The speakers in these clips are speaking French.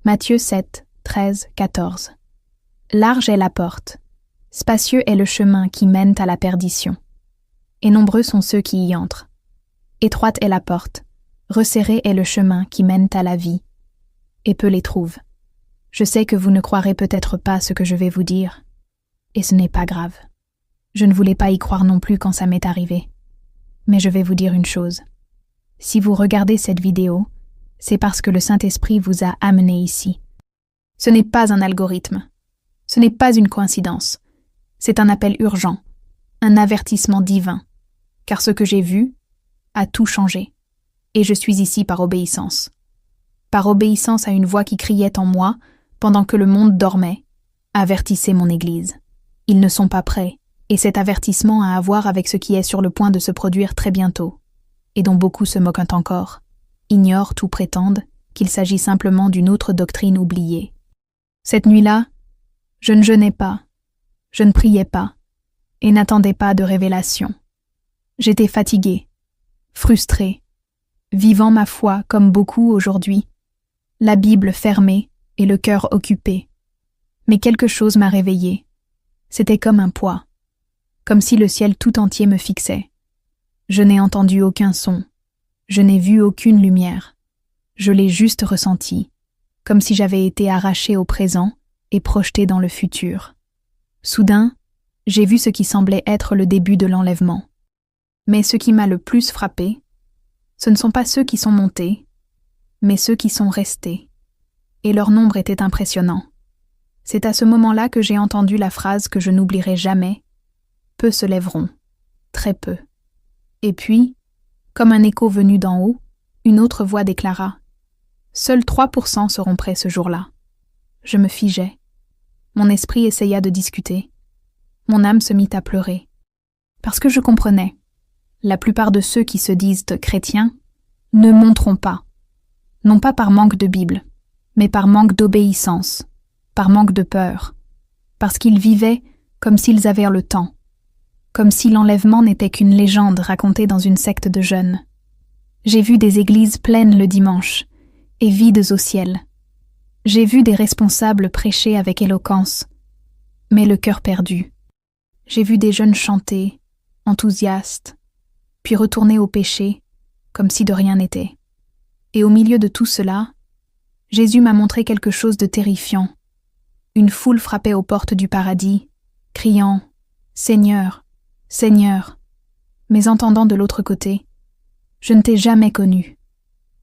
Matthieu 7, 13, 14. Large est la porte, spacieux est le chemin qui mène à la perdition, et nombreux sont ceux qui y entrent. Étroite est la porte, resserré est le chemin qui mène à la vie, et peu les trouvent. Je sais que vous ne croirez peut-être pas ce que je vais vous dire, et ce n'est pas grave. Je ne voulais pas y croire non plus quand ça m'est arrivé. Mais je vais vous dire une chose. Si vous regardez cette vidéo, c'est parce que le Saint-Esprit vous a amené ici. Ce n'est pas un algorithme. Ce n'est pas une coïncidence. C'est un appel urgent, un avertissement divin, car ce que j'ai vu a tout changé, et je suis ici par obéissance. Par obéissance à une voix qui criait en moi, pendant que le monde dormait, avertissez mon Église. Ils ne sont pas prêts, et cet avertissement a à voir avec ce qui est sur le point de se produire très bientôt, et dont beaucoup se moquent encore, ignorent ou prétendent qu'il s'agit simplement d'une autre doctrine oubliée. Cette nuit-là, je ne jeûnais pas, je ne priais pas, et n'attendais pas de révélation. J'étais fatiguée, frustrée, vivant ma foi comme beaucoup aujourd'hui, la Bible fermée et le cœur occupé. Mais quelque chose m'a réveillée. C'était comme un poids, comme si le ciel tout entier me fixait. Je n'ai entendu aucun son, je n'ai vu aucune lumière. Je l'ai juste ressenti, comme si j'avais été arrachée au présent et projetée dans le futur. Soudain, j'ai vu ce qui semblait être le début de l'enlèvement. Mais ce qui m'a le plus frappé, ce ne sont pas ceux qui sont montés, mais ceux qui sont restés. Et leur nombre était impressionnant. C'est à ce moment-là que j'ai entendu la phrase que je n'oublierai jamais. Peu se lèveront, très peu. Et puis, comme un écho venu d'en haut, une autre voix déclara « Seuls 3% seront prêts ce jour-là. » Je me figeai. Mon esprit essaya de discuter. Mon âme se mit à pleurer. Parce que je comprenais. La plupart de ceux qui se disent chrétiens ne monteront pas. Non pas par manque de Bible, mais par manque d'obéissance, par manque de peur, parce qu'ils vivaient comme s'ils avaient le temps, comme si l'enlèvement n'était qu'une légende racontée dans une secte de jeunes. J'ai vu des églises pleines le dimanche, et vides au ciel. J'ai vu des responsables prêcher avec éloquence, mais le cœur perdu. J'ai vu des jeunes chanter, enthousiastes, puis retourner au péché, comme si de rien n'était. Et au milieu de tout cela, Jésus m'a montré quelque chose de terrifiant. Une foule frappait aux portes du paradis, criant « Seigneur, Seigneur !» Mais entendant de l'autre côté « Je ne t'ai jamais connu !»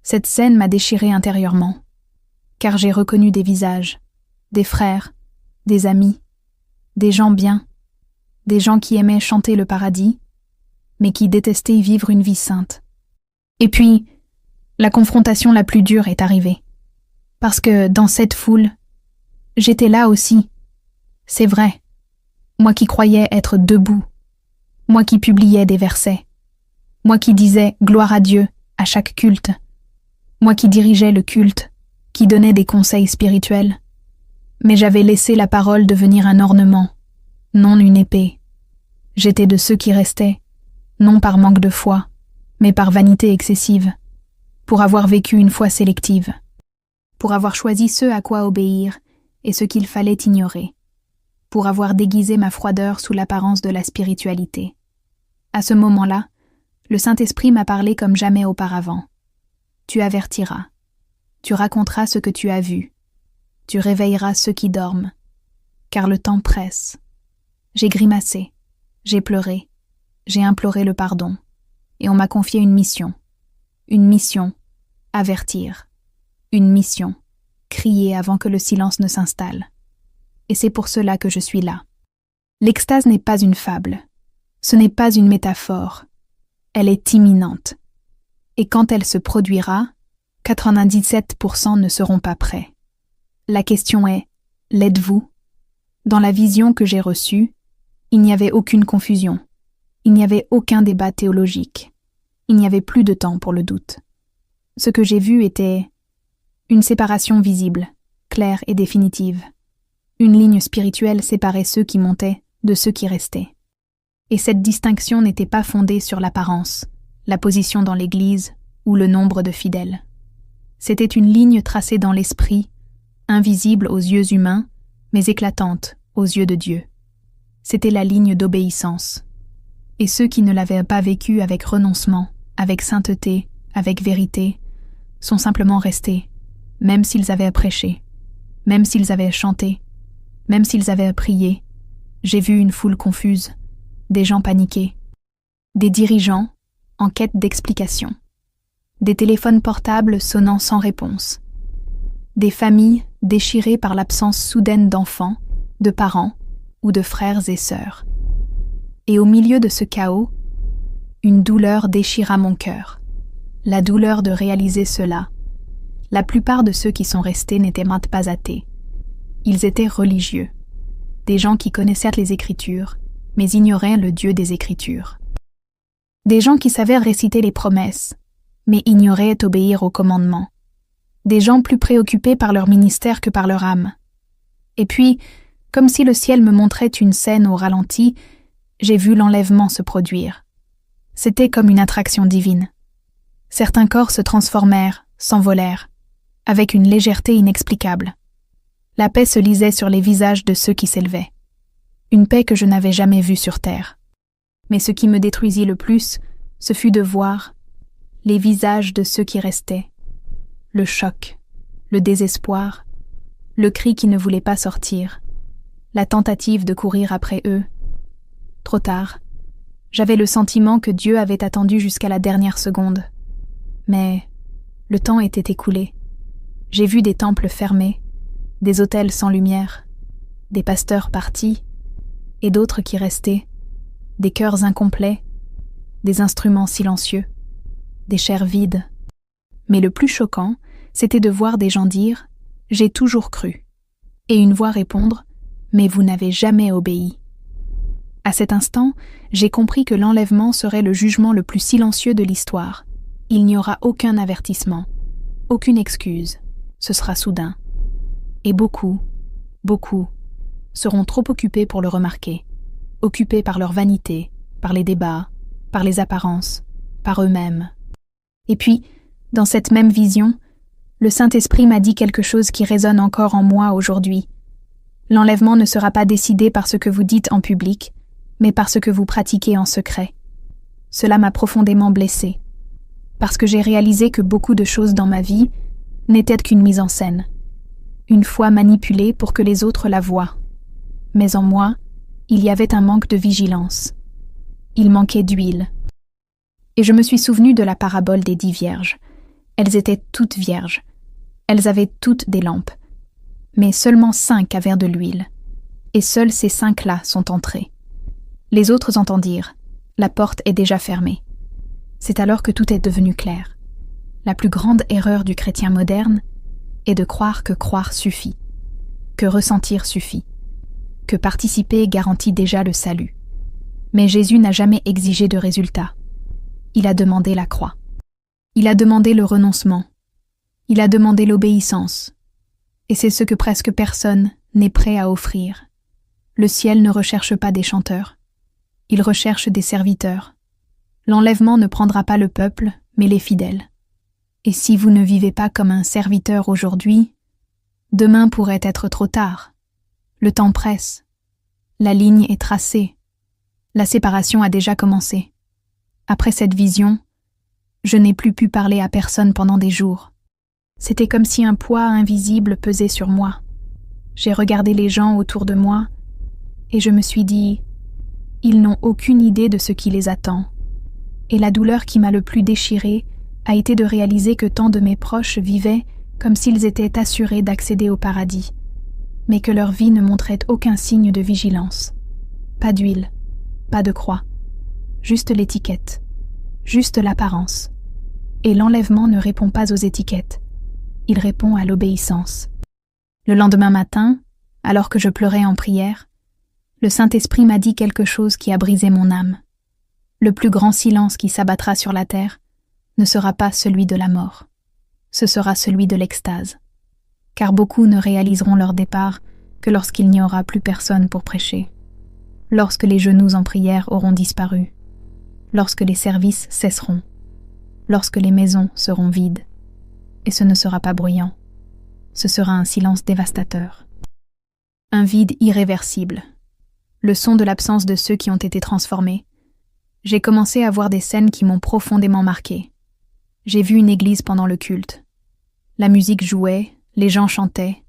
Cette scène m'a déchiré intérieurement, car j'ai reconnu des visages, des frères, des amis, des gens bien, des gens qui aimaient chanter le paradis, mais qui détestaient vivre une vie sainte. Et puis, la confrontation la plus dure est arrivée. Parce que dans cette foule, j'étais là aussi. C'est vrai. Moi qui croyais être debout. Moi qui publiais des versets. Moi qui disais « Gloire à Dieu » à chaque culte. Moi qui dirigeais le culte, qui donnais des conseils spirituels. Mais j'avais laissé la parole devenir un ornement, non une épée. J'étais de ceux qui restaient, non par manque de foi, mais par vanité excessive, pour avoir vécu une foi sélective, pour avoir choisi ce à quoi obéir et ce qu'il fallait ignorer, pour avoir déguisé ma froideur sous l'apparence de la spiritualité. À ce moment-là, le Saint-Esprit m'a parlé comme jamais auparavant. Tu avertiras, tu raconteras ce que tu as vu, tu réveilleras ceux qui dorment, car le temps presse. J'ai grimacé, j'ai pleuré, j'ai imploré le pardon, et on m'a confié une mission, avertir, une mission, crier avant que le silence ne s'installe. Et c'est pour cela que je suis là. L'extase n'est pas une fable, ce n'est pas une métaphore, elle est imminente. Et quand elle se produira, 97% ne seront pas prêts. La question est, l'êtes-vous ? Dans la vision que j'ai reçue, il n'y avait aucune confusion, il n'y avait aucun débat théologique, il n'y avait plus de temps pour le doute. Ce que j'ai vu était une séparation visible, claire et définitive. Une ligne spirituelle séparait ceux qui montaient de ceux qui restaient. Et cette distinction n'était pas fondée sur l'apparence, la position dans l'Église ou le nombre de fidèles. C'était une ligne tracée dans l'esprit invisible aux yeux humains, mais éclatante aux yeux de Dieu. C'était la ligne d'obéissance. Et ceux qui ne l'avaient pas vécue avec renoncement, avec sainteté, avec vérité, sont simplement restés, même s'ils avaient prêché, même s'ils avaient chanté, même s'ils avaient prié. J'ai vu une foule confuse, des gens paniqués, des dirigeants en quête d'explications, des téléphones portables sonnant sans réponse, des familles déchirées par l'absence soudaine d'enfants, de parents ou de frères et sœurs. Et au milieu de ce chaos, une douleur déchira mon cœur, la douleur de réaliser cela. La plupart de ceux qui sont restés n'étaient même pas athées. Ils étaient religieux, des gens qui connaissaient les Écritures, mais ignoraient le Dieu des Écritures. Des gens qui savaient réciter les promesses, mais ignoraient obéir aux commandements. Des gens plus préoccupés par leur ministère que par leur âme. Et puis, comme si le ciel me montrait une scène au ralenti, j'ai vu l'enlèvement se produire. C'était comme une attraction divine. Certains corps se transformèrent, s'envolèrent, avec une légèreté inexplicable. La paix se lisait sur les visages de ceux qui s'élevaient. Une paix que je n'avais jamais vue sur terre. Mais ce qui me détruisit le plus, ce fut de voir les visages de ceux qui restaient. Le choc, le désespoir, le cri qui ne voulait pas sortir, la tentative de courir après eux. Trop tard, j'avais le sentiment que Dieu avait attendu jusqu'à la dernière seconde. Mais le temps était écoulé. J'ai vu des temples fermés, des autels sans lumière, des pasteurs partis, et d'autres qui restaient, des cœurs incomplets, des instruments silencieux, des chairs vides. Mais le plus choquant, c'était de voir des gens dire « J'ai toujours cru » et une voix répondre « Mais vous n'avez jamais obéi ». À cet instant, j'ai compris que l'enlèvement serait le jugement le plus silencieux de l'histoire. Il n'y aura aucun avertissement, aucune excuse, ce sera soudain. Et beaucoup seront trop occupés pour le remarquer, occupés par leur vanité, par les débats, par les apparences, par eux-mêmes. Et puis, dans cette même vision, le Saint-Esprit m'a dit quelque chose qui résonne encore en moi aujourd'hui. L'enlèvement ne sera pas décidé par ce que vous dites en public, mais par ce que vous pratiquez en secret. Cela m'a profondément blessée, parce que j'ai réalisé que beaucoup de choses dans ma vie n'étaient qu'une mise en scène, une foi manipulée pour que les autres la voient. Mais en moi, il y avait un manque de vigilance. Il manquait d'huile. Et je me suis souvenu de la parabole des 10 vierges. Elles étaient toutes vierges. Elles avaient toutes des lampes. Mais seulement 5 avaient de l'huile. Et seuls ces 5-là sont entrés. Les autres entendirent. La porte est déjà fermée. C'est alors que tout est devenu clair. La plus grande erreur du chrétien moderne est de croire que croire suffit, que ressentir suffit, que participer garantit déjà le salut. Mais Jésus n'a jamais exigé de résultat. Il a demandé la croix. Il a demandé le renoncement. Il a demandé l'obéissance. Et c'est ce que presque personne n'est prêt à offrir. Le ciel ne recherche pas des chanteurs. Il recherche des serviteurs. L'enlèvement ne prendra pas le peuple, mais les fidèles. Et si vous ne vivez pas comme un serviteur aujourd'hui, demain pourrait être trop tard. Le temps presse. La ligne est tracée. La séparation a déjà commencé. Après cette vision, je n'ai plus pu parler à personne pendant des jours. C'était comme si un poids invisible pesait sur moi. J'ai regardé les gens autour de moi et je me suis dit, ils n'ont aucune idée de ce qui les attend. Et la douleur qui m'a le plus déchirée a été de réaliser que tant de mes proches vivaient comme s'ils étaient assurés d'accéder au paradis, mais que leur vie ne montrait aucun signe de vigilance. Pas d'huile, pas de croix, juste l'étiquette, juste l'apparence. Et l'enlèvement ne répond pas aux étiquettes, il répond à l'obéissance. Le lendemain matin, alors que je pleurais en prière, le Saint-Esprit m'a dit quelque chose qui a brisé mon âme. Le plus grand silence qui s'abattra sur la terre ne sera pas celui de la mort, ce sera celui de l'extase. Car beaucoup ne réaliseront leur départ que lorsqu'il n'y aura plus personne pour prêcher, lorsque les genoux en prière auront disparu, lorsque les services cesseront, lorsque les maisons seront vides, et ce ne sera pas bruyant, ce sera un silence dévastateur. Un vide irréversible. Le son de l'absence de ceux qui ont été transformés. J'ai commencé à voir des scènes qui m'ont profondément marqué. J'ai vu une église pendant le culte. La musique jouait, les gens chantaient.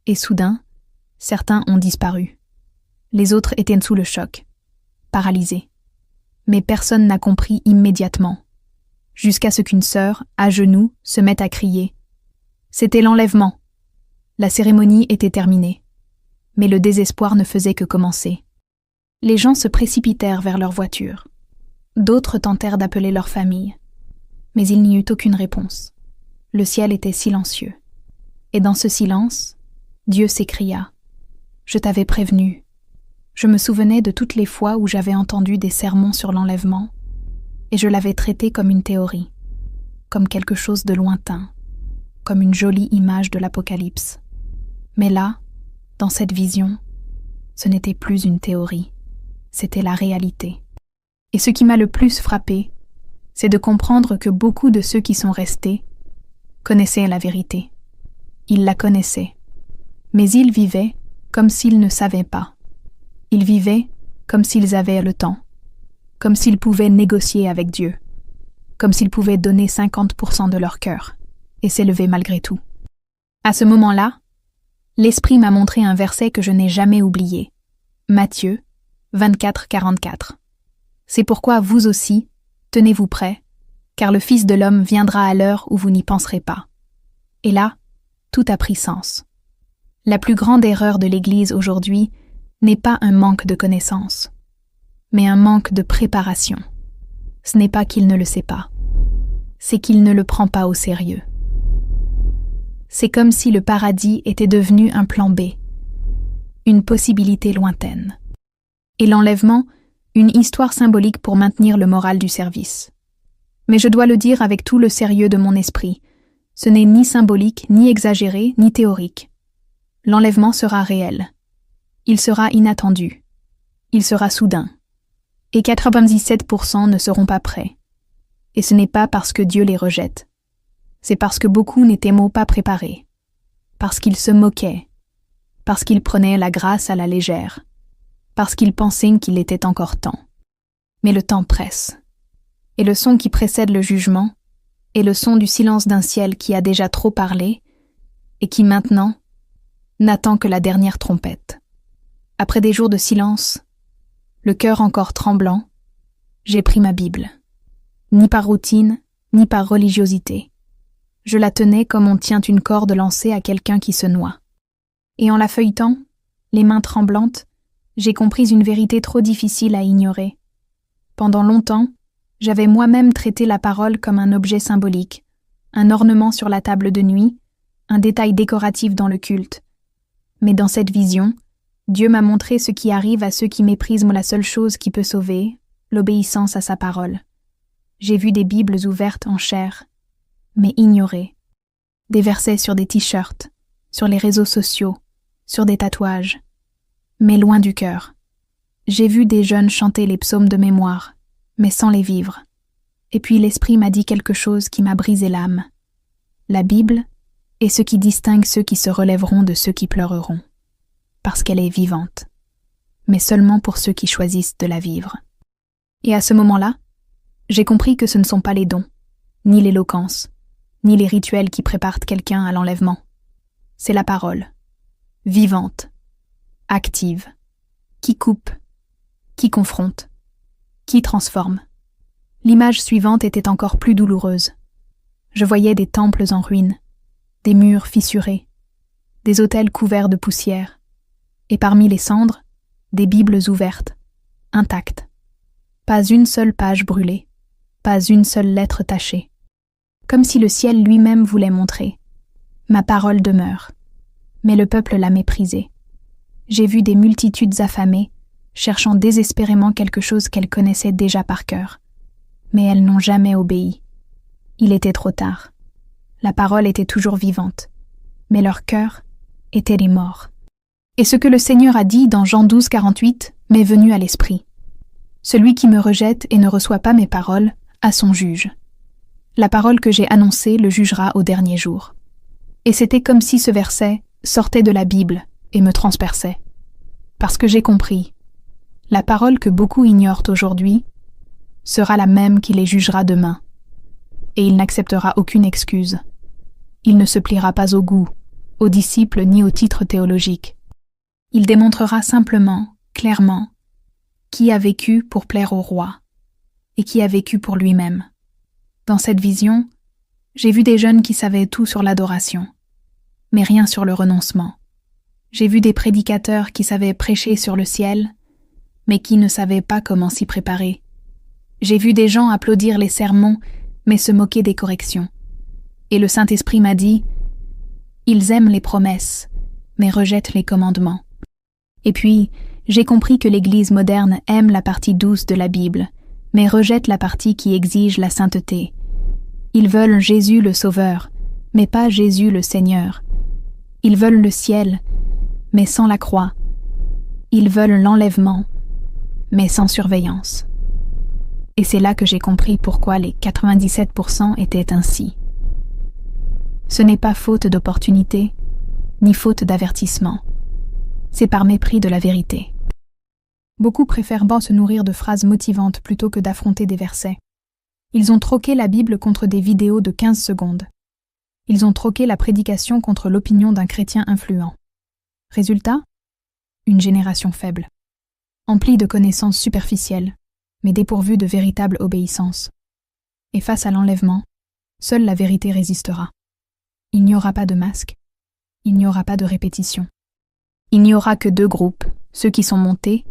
Et soudain, certains ont disparu. Les autres étaient sous le choc, paralysés. Mais personne n'a compris immédiatement, jusqu'à ce qu'une sœur, à genoux, se mette à crier. C'était l'enlèvement. La cérémonie était terminée. Mais le désespoir ne faisait que commencer. Les gens se précipitèrent vers leur voiture. D'autres tentèrent d'appeler leur famille. Mais il n'y eut aucune réponse. Le ciel était silencieux. Et dans ce silence, Dieu s'écria. « Je t'avais prévenu. » Je me souvenais de toutes les fois où j'avais entendu des sermons sur l'enlèvement, et je l'avais traité comme une théorie, comme quelque chose de lointain, comme une jolie image de l'Apocalypse. Mais là, dans cette vision, ce n'était plus une théorie, c'était la réalité. Et ce qui m'a le plus frappé, c'est de comprendre que beaucoup de ceux qui sont restés connaissaient la vérité. Ils la connaissaient, mais ils vivaient comme s'ils ne savaient pas. Ils vivaient comme s'ils avaient le temps, comme s'ils pouvaient négocier avec Dieu, comme s'ils pouvaient donner 50% de leur cœur et s'élever malgré tout. À ce moment-là, l'Esprit m'a montré un verset que je n'ai jamais oublié. Matthieu 24:44. C'est pourquoi vous aussi, tenez-vous prêts, car le Fils de l'homme viendra à l'heure où vous n'y penserez pas. Et là, tout a pris sens. La plus grande erreur de l'Église aujourd'hui n'est pas un manque de connaissances, mais un manque de préparation. Ce n'est pas qu'il ne le sait pas, c'est qu'il ne le prend pas au sérieux. C'est comme si le paradis était devenu un plan B, une possibilité lointaine. Et l'enlèvement, une histoire symbolique pour maintenir le moral du service. Mais je dois le dire avec tout le sérieux de mon esprit, ce n'est ni symbolique, ni exagéré, ni théorique. L'enlèvement sera réel. Il sera inattendu. Il sera soudain. Et 97% ne seront pas prêts. Et ce n'est pas parce que Dieu les rejette. C'est parce que beaucoup n'étaient pas préparés. Parce qu'ils se moquaient. Parce qu'ils prenaient la grâce à la légère. Parce qu'ils pensaient qu'il était encore temps. Mais le temps presse. Et le son qui précède le jugement est le son du silence d'un ciel qui a déjà trop parlé et qui maintenant n'attend que la dernière trompette. Après des jours de silence, le cœur encore tremblant, j'ai pris ma Bible. Ni par routine, ni par religiosité. Je la tenais comme on tient une corde lancée à quelqu'un qui se noie. Et en la feuilletant, les mains tremblantes, j'ai compris une vérité trop difficile à ignorer. Pendant longtemps, j'avais moi-même traité la parole comme un objet symbolique, un ornement sur la table de nuit, un détail décoratif dans le culte. Mais dans cette vision, Dieu m'a montré ce qui arrive à ceux qui méprisent la seule chose qui peut sauver, l'obéissance à sa parole. J'ai vu des Bibles ouvertes en chair, mais ignorées. Des versets sur des t-shirts, sur les réseaux sociaux, sur des tatouages, mais loin du cœur. J'ai vu des jeunes chanter les psaumes de mémoire, mais sans les vivre. Et puis l'Esprit m'a dit quelque chose qui m'a brisé l'âme. La Bible est ce qui distingue ceux qui se relèveront de ceux qui pleureront, parce qu'elle est vivante, mais seulement pour ceux qui choisissent de la vivre. Et à ce moment-là, j'ai compris que ce ne sont pas les dons, ni l'éloquence, ni les rituels qui préparent quelqu'un à l'enlèvement. C'est la parole, vivante, active, qui coupe, qui confronte, qui transforme. L'image suivante était encore plus douloureuse. Je voyais des temples en ruine, des murs fissurés, des autels couverts de poussière, et parmi les cendres, des Bibles ouvertes, intactes. Pas une seule page brûlée, pas une seule lettre tachée. Comme si le ciel lui-même voulait montrer. Ma parole demeure. Mais le peuple l'a méprisée. J'ai vu des multitudes affamées, cherchant désespérément quelque chose qu'elles connaissaient déjà par cœur. Mais elles n'ont jamais obéi. Il était trop tard. La parole était toujours vivante, mais leur cœur était les morts. Et ce que le Seigneur a dit dans Jean 12:48 m'est venu à l'esprit. Celui qui me rejette et ne reçoit pas mes paroles a son juge. La parole que j'ai annoncée le jugera au dernier jour. Et c'était comme si ce verset sortait de la Bible et me transperçait. Parce que j'ai compris, la parole que beaucoup ignorent aujourd'hui sera la même qui les jugera demain. Et il n'acceptera aucune excuse. Il ne se pliera pas au goût, aux disciples ni aux titres théologiques. Il démontrera simplement, clairement, qui a vécu pour plaire au roi et qui a vécu pour lui-même. Dans cette vision, j'ai vu des jeunes qui savaient tout sur l'adoration, mais rien sur le renoncement. J'ai vu des prédicateurs qui savaient prêcher sur le ciel, mais qui ne savaient pas comment s'y préparer. J'ai vu des gens applaudir les sermons, mais se moquer des corrections. Et le Saint-Esprit m'a dit « Ils aiment les promesses, mais rejettent les commandements. » Et puis, j'ai compris que l'Église moderne aime la partie douce de la Bible, mais rejette la partie qui exige la sainteté. Ils veulent Jésus le Sauveur, mais pas Jésus le Seigneur. Ils veulent le ciel, mais sans la croix. Ils veulent l'enlèvement, mais sans surveillance. Et c'est là que j'ai compris pourquoi les 97% étaient ainsi. Ce n'est pas faute d'opportunité, ni faute d'avertissement. C'est par mépris de la vérité. Beaucoup préfèrent se nourrir de phrases motivantes plutôt que d'affronter des versets. Ils ont troqué la Bible contre des vidéos de 15 secondes. Ils ont troqué la prédication contre l'opinion d'un chrétien influent. Résultat ? Une génération faible, emplie de connaissances superficielles, mais dépourvue de véritable obéissance. Et face à l'enlèvement, seule la vérité résistera. Il n'y aura pas de masque, il n'y aura pas de répétition. Il n'y aura que deux groupes, ceux qui sont montés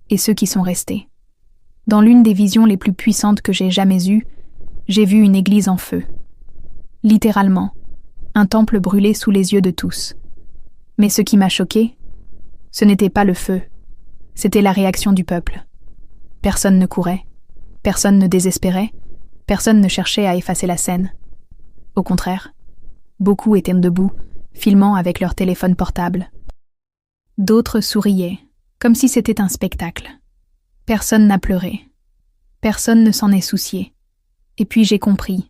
et ceux qui sont restés. Dans l'une des visions les plus puissantes que j'ai jamais eues, j'ai vu une église en feu. Littéralement, un temple brûlé sous les yeux de tous. Mais ce qui m'a choqué, ce n'était pas le feu, c'était la réaction du peuple. Personne ne courait, personne ne désespérait, personne ne cherchait à effacer la scène. Au contraire, beaucoup étaient debout, filmant avec leur téléphone portable. D'autres souriaient, comme si c'était un spectacle. Personne n'a pleuré. Personne ne s'en est soucié. Et puis j'ai compris.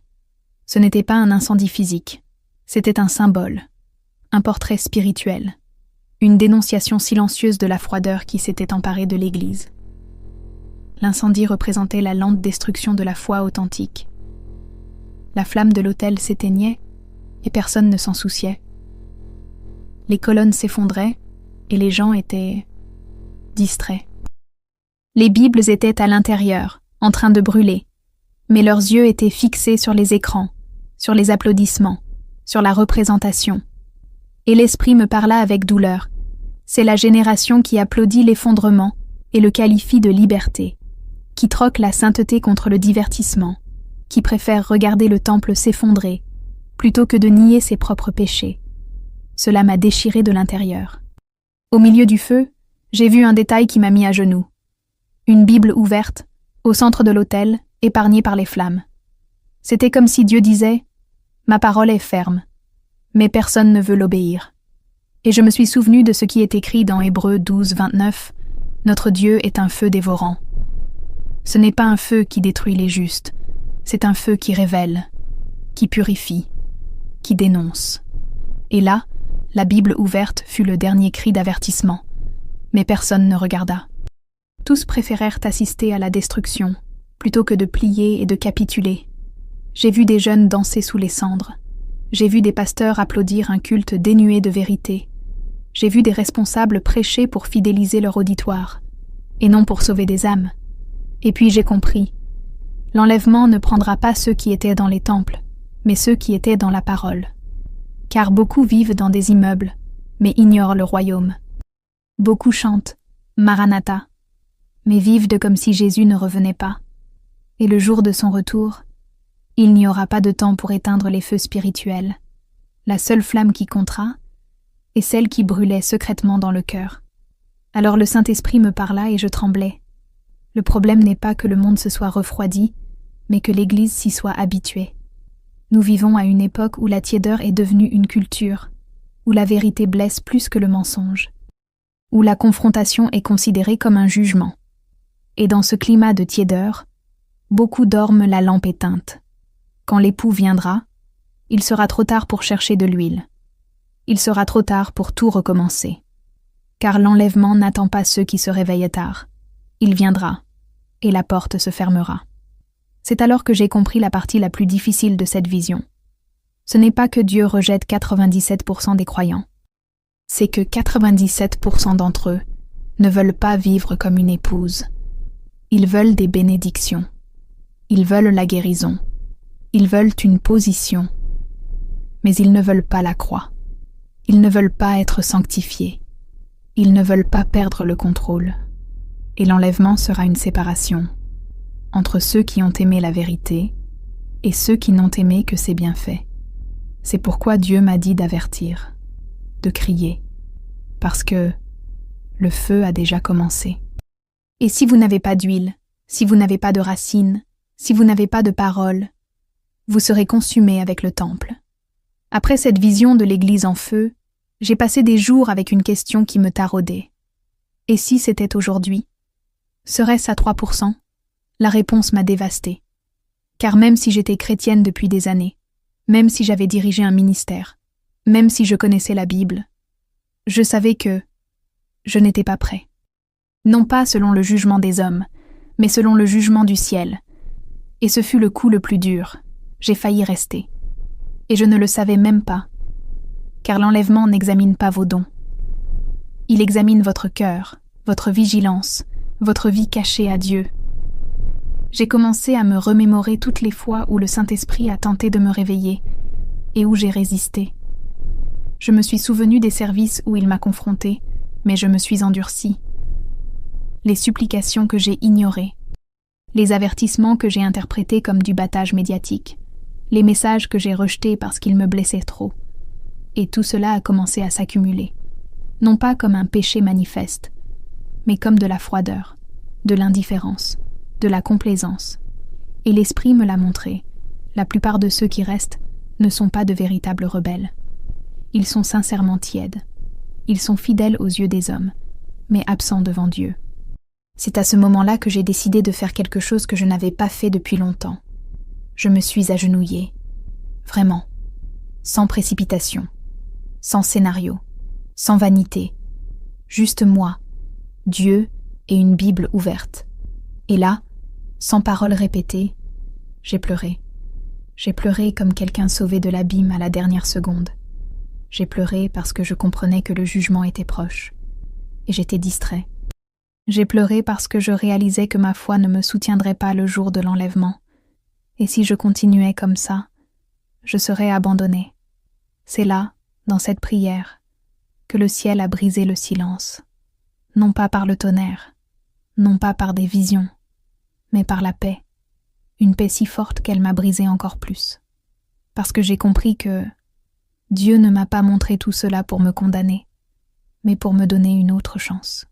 Ce n'était pas un incendie physique. C'était un symbole. Un portrait spirituel. Une dénonciation silencieuse de la froideur qui s'était emparée de l'Église. L'incendie représentait la lente destruction de la foi authentique. La flamme de l'autel s'éteignait et personne ne s'en souciait. Les colonnes s'effondraient et les gens étaient distraits. Les Bibles étaient à l'intérieur, en train de brûler, mais leurs yeux étaient fixés sur les écrans, sur les applaudissements, sur la représentation. Et l'Esprit me parla avec douleur. C'est la génération qui applaudit l'effondrement et le qualifie de liberté, qui troque la sainteté contre le divertissement, qui préfère regarder le temple s'effondrer, plutôt que de nier ses propres péchés. Cela m'a déchiré de l'intérieur. Au milieu du feu, j'ai vu un détail qui m'a mis à genoux. Une Bible ouverte, au centre de l'autel, épargnée par les flammes. C'était comme si Dieu disait « Ma parole est ferme, mais personne ne veut l'obéir. » Et je me suis souvenu de ce qui est écrit dans Hébreux 12, 29 « Notre Dieu est un feu dévorant. » Ce n'est pas un feu qui détruit les justes, c'est un feu qui révèle, qui purifie, qui dénonce. Et là, la Bible ouverte fut le dernier cri d'avertissement, mais personne ne regarda. Tous préférèrent assister à la destruction, plutôt que de plier et de capituler. J'ai vu des jeunes danser sous les cendres. J'ai vu des pasteurs applaudir un culte dénué de vérité. J'ai vu des responsables prêcher pour fidéliser leur auditoire, et non pour sauver des âmes. Et puis j'ai compris. L'enlèvement ne prendra pas ceux qui étaient dans les temples, mais ceux qui étaient dans la parole. Car beaucoup vivent dans des immeubles, mais ignorent le royaume. Beaucoup chantent « Maranatha », mais vivent de comme si Jésus ne revenait pas. Et le jour de son retour, il n'y aura pas de temps pour éteindre les feux spirituels. La seule flamme qui comptera est celle qui brûlait secrètement dans le cœur. Alors le Saint-Esprit me parla et je tremblais. Le problème n'est pas que le monde se soit refroidi, mais que l'Église s'y soit habituée. Nous vivons à une époque où la tiédeur est devenue une culture, où la vérité blesse plus que le mensonge, où la confrontation est considérée comme un jugement. Et dans ce climat de tiédeur, beaucoup dorment la lampe éteinte. Quand l'époux viendra, il sera trop tard pour chercher de l'huile. il sera trop tard pour tout recommencer. Car l'enlèvement n'attend pas ceux qui se réveillent tard. Il viendra, et la porte se fermera. C'est alors que j'ai compris la partie la plus difficile de cette vision. Ce n'est pas que Dieu rejette 97% des croyants. C'est que 97% d'entre eux ne veulent pas vivre comme une épouse. Ils veulent des bénédictions. Ils veulent la guérison. Ils veulent une position. Mais ils ne veulent pas la croix. Ils ne veulent pas être sanctifiés. Ils ne veulent pas perdre le contrôle. Et l'enlèvement sera une séparation entre ceux qui ont aimé la vérité et ceux qui n'ont aimé que ses bienfaits. C'est pourquoi Dieu m'a dit d'avertir, de crier, parce que le feu a déjà commencé. Et si vous n'avez pas d'huile, si vous n'avez pas de racines, si vous n'avez pas de parole, vous serez consumés avec le temple. Après cette vision de l'Église en feu, j'ai passé des jours avec une question qui me taraudait. Et si c'était aujourd'hui? Serait-ce à 3%? La réponse m'a dévastée. Car même si j'étais chrétienne depuis des années, même si j'avais dirigé un ministère, même si je connaissais la Bible, je savais que je n'étais pas prêt. Non pas selon le jugement des hommes, mais selon le jugement du ciel. Et ce fut le coup le plus dur. J'ai failli rester. Et je ne le savais même pas. Car l'enlèvement n'examine pas vos dons. Il examine votre cœur, votre vigilance, votre vie cachée à Dieu. J'ai commencé à me remémorer toutes les fois où le Saint-Esprit a tenté de me réveiller et où j'ai résisté. Je me suis souvenu des services où il m'a confrontée, mais je me suis endurcie. Les supplications que j'ai ignorées, les avertissements que j'ai interprétés comme du battage médiatique, les messages que j'ai rejetés parce qu'ils me blessaient trop. Et tout cela a commencé à s'accumuler, non pas comme un péché manifeste, mais comme de la froideur, de l'indifférence, de la complaisance. Et l'Esprit me l'a montré. La plupart de ceux qui restent ne sont pas de véritables rebelles. Ils sont sincèrement tièdes. Ils sont fidèles aux yeux des hommes, mais absents devant Dieu. C'est à ce moment-là que j'ai décidé de faire quelque chose que je n'avais pas fait depuis longtemps. Je me suis agenouillée. Vraiment. Sans précipitation. Sans scénario. Sans vanité. Juste moi, Dieu et une Bible ouverte. Et là, sans paroles répétées, j'ai pleuré. J'ai pleuré comme quelqu'un sauvé de l'abîme à la dernière seconde. J'ai pleuré parce que je comprenais que le jugement était proche. Et j'étais distrait. J'ai pleuré parce que je réalisais que ma foi ne me soutiendrait pas le jour de l'enlèvement. Et si je continuais comme ça, je serais abandonné. C'est là, dans cette prière, que le ciel a brisé le silence. Non pas par le tonnerre, non pas par des visions, mais par la paix. Une paix si forte qu'elle m'a brisé encore plus. Parce que j'ai compris que Dieu ne m'a pas montré tout cela pour me condamner, mais pour me donner une autre chance.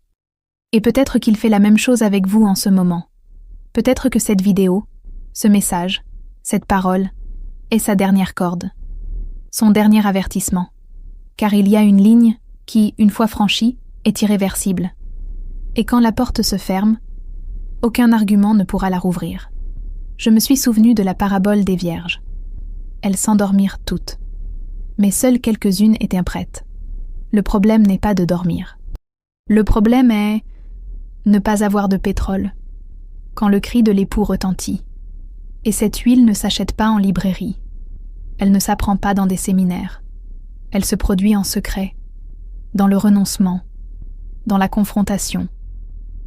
Et peut-être qu'il fait la même chose avec vous en ce moment. Peut-être que cette vidéo, ce message, cette parole, est sa dernière corde, son dernier avertissement. Car il y a une ligne qui, une fois franchie, est irréversible. Et quand la porte se ferme, aucun argument ne pourra la rouvrir. Je me suis souvenu de la parabole des vierges. Elles s'endormirent toutes. Mais seules quelques-unes étaient prêtes. Le problème n'est pas de dormir. Le problème est ne pas avoir de pétrole, quand le cri de l'époux retentit. Et cette huile ne s'achète pas en librairie. Elle ne s'apprend pas dans des séminaires. Elle se produit en secret, dans le renoncement, dans la confrontation,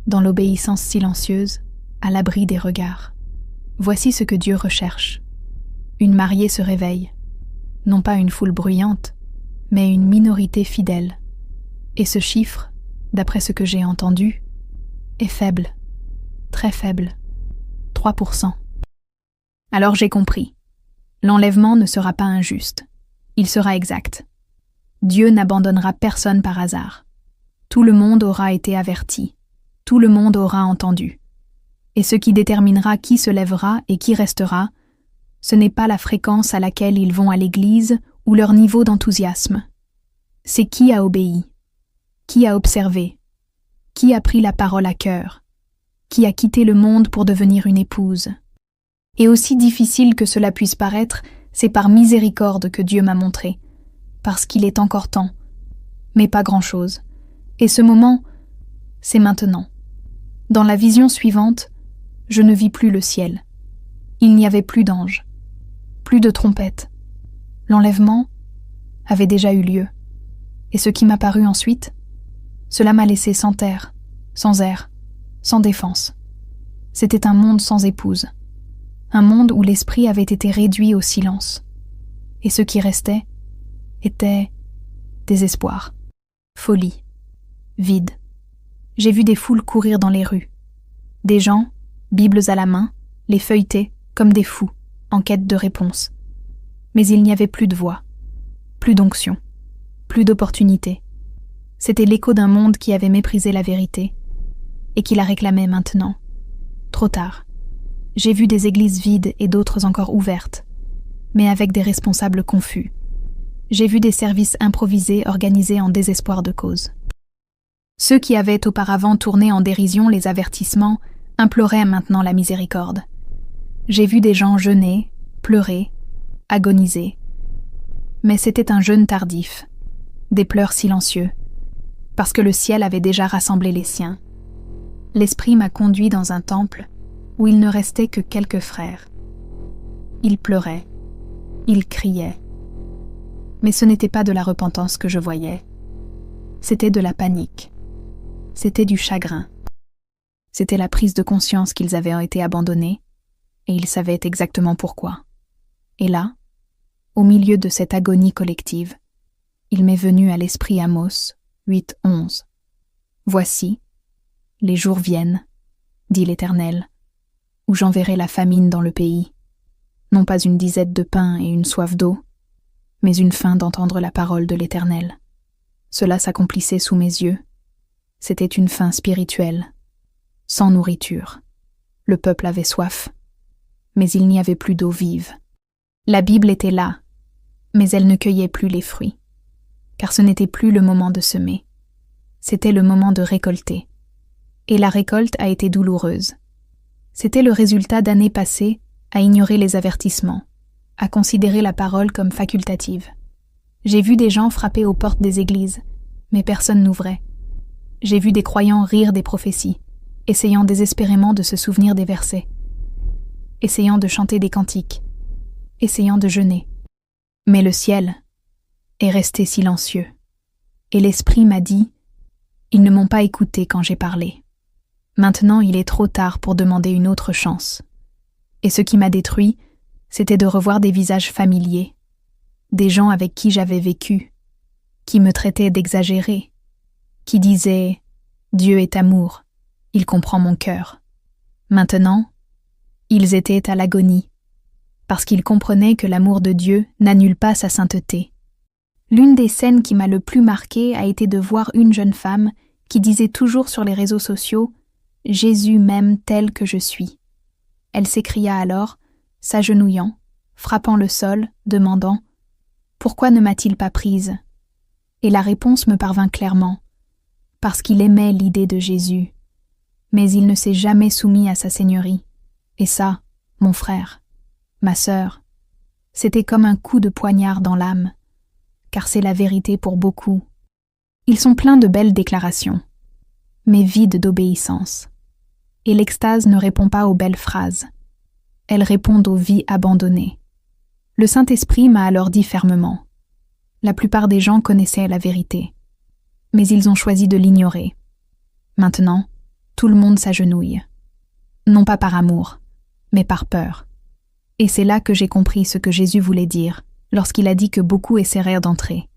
dans l'obéissance silencieuse, à l'abri des regards. Voici ce que Dieu recherche. Une mariée se réveille, non pas une foule bruyante, mais une minorité fidèle. Et ce chiffre, d'après ce que j'ai entendu, est faible, très faible, 3%. Alors j'ai compris. L'enlèvement ne sera pas injuste, il sera exact. Dieu n'abandonnera personne par hasard. Tout le monde aura été averti, tout le monde aura entendu. Et ce qui déterminera qui se lèvera et qui restera, ce n'est pas la fréquence à laquelle ils vont à l'église ou leur niveau d'enthousiasme. C'est qui a obéi, qui a observé, qui a pris la parole à cœur, qui a quitté le monde pour devenir une épouse. Et aussi difficile que cela puisse paraître, c'est par miséricorde que Dieu m'a montré, parce qu'il est encore temps, mais pas grand-chose. Et ce moment, c'est maintenant. Dans la vision suivante, je ne vis plus le ciel. Il n'y avait plus d'anges, plus de trompettes. L'enlèvement avait déjà eu lieu. Et ce qui m'apparut ensuite, cela m'a laissé sans terre, sans air, sans défense. C'était un monde sans épouse, un monde où l'esprit avait été réduit au silence. Et ce qui restait était désespoir, folie, vide. J'ai vu des foules courir dans les rues. Des gens, bibles à la main, les feuilletaient comme des fous, en quête de réponses. Mais il n'y avait plus de voix, plus d'onction, plus d'opportunité. C'était l'écho d'un monde qui avait méprisé la vérité et qui la réclamait maintenant. Trop tard. J'ai vu des églises vides et d'autres encore ouvertes, mais avec des responsables confus. J'ai vu des services improvisés organisés en désespoir de cause. Ceux qui avaient auparavant tourné en dérision les avertissements imploraient maintenant la miséricorde. J'ai vu des gens jeûner, pleurer, agoniser. Mais c'était un jeûne tardif, des pleurs silencieux, parce que le ciel avait déjà rassemblé les siens. L'Esprit m'a conduit dans un temple où il ne restait que quelques frères. Ils pleuraient, ils criaient. Mais ce n'était pas de la repentance que je voyais. C'était de la panique. C'était du chagrin. C'était la prise de conscience qu'ils avaient été abandonnés, et ils savaient exactement pourquoi. Et là, au milieu de cette agonie collective, il m'est venu à l'esprit Amos 8:11. « Voici, les jours viennent, dit l'Éternel, où j'enverrai la famine dans le pays, non pas une disette de pain et une soif d'eau, mais une faim d'entendre la parole de l'Éternel. Cela s'accomplissait sous mes yeux. C'était une faim spirituelle, sans nourriture. Le peuple avait soif, mais il n'y avait plus d'eau vive. La Bible était là, mais elle ne cueillait plus les fruits, car ce n'était plus le moment de semer. C'était le moment de récolter. Et la récolte a été douloureuse. C'était le résultat d'années passées à ignorer les avertissements, à considérer la parole comme facultative. J'ai vu des gens frapper aux portes des églises, mais personne n'ouvrait. J'ai vu des croyants rire des prophéties, essayant désespérément de se souvenir des versets, essayant de chanter des cantiques, essayant de jeûner. Mais le ciel est resté silencieux, et l'Esprit m'a dit « Ils ne m'ont pas écouté quand j'ai parlé. Maintenant il est trop tard pour demander une autre chance. » Et ce qui m'a détruit, c'était de revoir des visages familiers, des gens avec qui j'avais vécu, qui me traitaient d'exagéré, qui disaient « Dieu est amour, il comprend mon cœur. » Maintenant, ils étaient à l'agonie, parce qu'ils comprenaient que l'amour de Dieu n'annule pas sa sainteté. L'une des scènes qui m'a le plus marquée a été de voir une jeune femme qui disait toujours sur les réseaux sociaux « Jésus m'aime tel que je suis ». Elle s'écria alors, s'agenouillant, frappant le sol, demandant « Pourquoi ne m'a-t-il pas prise ?» Et la réponse me parvint clairement « Parce qu'il aimait l'idée de Jésus, mais il ne s'est jamais soumis à sa seigneurie. Et ça, mon frère, ma sœur, c'était comme un coup de poignard dans l'âme, car c'est la vérité pour beaucoup. Ils sont pleins de belles déclarations, mais vides d'obéissance. Et l'extase ne répond pas aux belles phrases. Elle répond aux vies abandonnées. Le Saint-Esprit m'a alors dit fermement. La plupart des gens connaissaient la vérité, mais ils ont choisi de l'ignorer. Maintenant, tout le monde s'agenouille. Non pas par amour, mais par peur. Et c'est là que j'ai compris ce que Jésus voulait dire lorsqu'il a dit que beaucoup essaièrent d'entrer,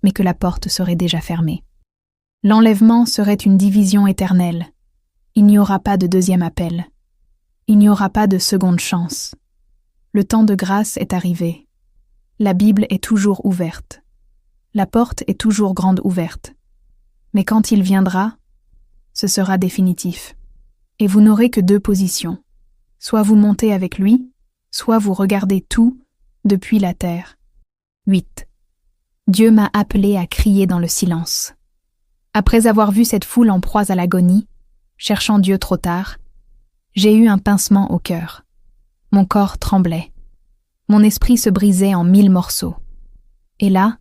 mais que la porte serait déjà fermée. L'enlèvement serait une division éternelle. Il n'y aura pas de deuxième appel. Il n'y aura pas de seconde chance. Le temps de grâce est arrivé. La Bible est toujours ouverte. La porte est toujours grande ouverte. Mais quand il viendra, ce sera définitif. Et vous n'aurez que deux positions. Soit vous montez avec lui, soit vous regardez tout depuis la terre. 8. Dieu m'a appelé à crier dans le silence. Après avoir vu cette foule en proie à l'agonie, cherchant Dieu trop tard, j'ai eu un pincement au cœur. Mon corps tremblait. Mon esprit se brisait en 1000 morceaux. Et là,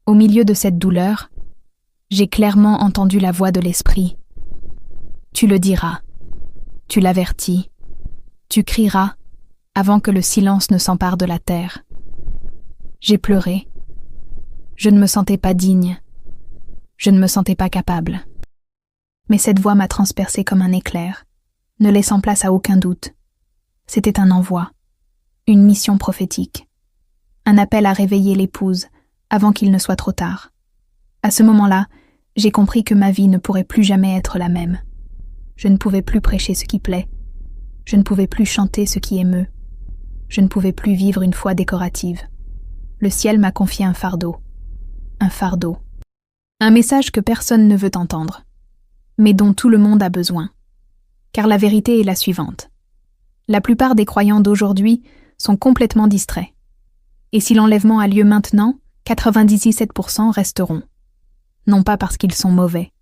Au milieu de cette douleur, j'ai clairement entendu la voix de l'esprit. Tu le diras, tu l'avertis, tu crieras avant que le silence ne s'empare de la terre. J'ai pleuré. Je ne me sentais pas digne. Je ne me sentais pas capable. Mais cette voix m'a transpercé comme un éclair, ne laissant place à aucun doute. C'était un envoi, une mission prophétique, un appel à réveiller l'épouse avant qu'il ne soit trop tard. À ce moment-là, j'ai compris que ma vie ne pourrait plus jamais être la même. Je ne pouvais plus prêcher ce qui plaît. Je ne pouvais plus chanter ce qui émeut. Je ne pouvais plus vivre une foi décorative. Le ciel m'a confié un fardeau. Un fardeau. Un message que personne ne veut entendre, mais dont tout le monde a besoin. Car la vérité est la suivante. La plupart des croyants d'aujourd'hui sont complètement distraits. Et si l'enlèvement a lieu maintenant, 97% resteront. Non pas parce qu'ils sont mauvais,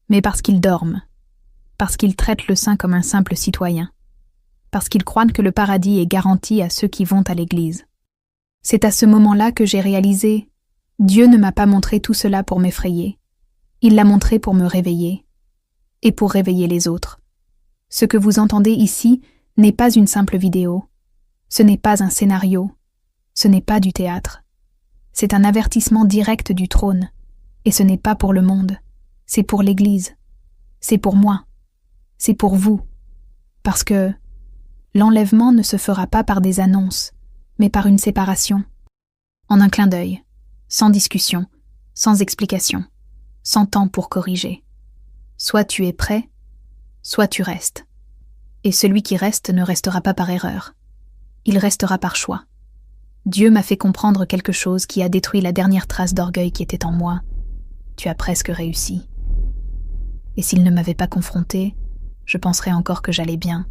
mais parce qu'ils dorment, parce qu'ils traitent le saint comme un simple citoyen, parce qu'ils croient que le paradis est garanti à ceux qui vont à l'église. C'est à ce moment-là que j'ai réalisé, Dieu ne m'a pas montré tout cela pour m'effrayer, il l'a montré pour me réveiller, et pour réveiller les autres. Ce que vous entendez ici n'est pas une simple vidéo, ce n'est pas un scénario, ce n'est pas du théâtre. C'est un avertissement direct du trône, et ce n'est pas pour le monde, c'est pour l'Église, c'est pour moi, c'est pour vous, parce que l'enlèvement ne se fera pas par des annonces, mais par une séparation, en un clin d'œil, sans discussion, sans explication, sans temps pour corriger. Soit tu es prêt, soit tu restes. Et celui qui reste ne restera pas par erreur, il restera par choix. Dieu m'a fait comprendre quelque chose qui a détruit la dernière trace d'orgueil qui était en moi. Tu as presque réussi. Et s'il ne m'avait pas confronté, je penserais encore que j'allais bien.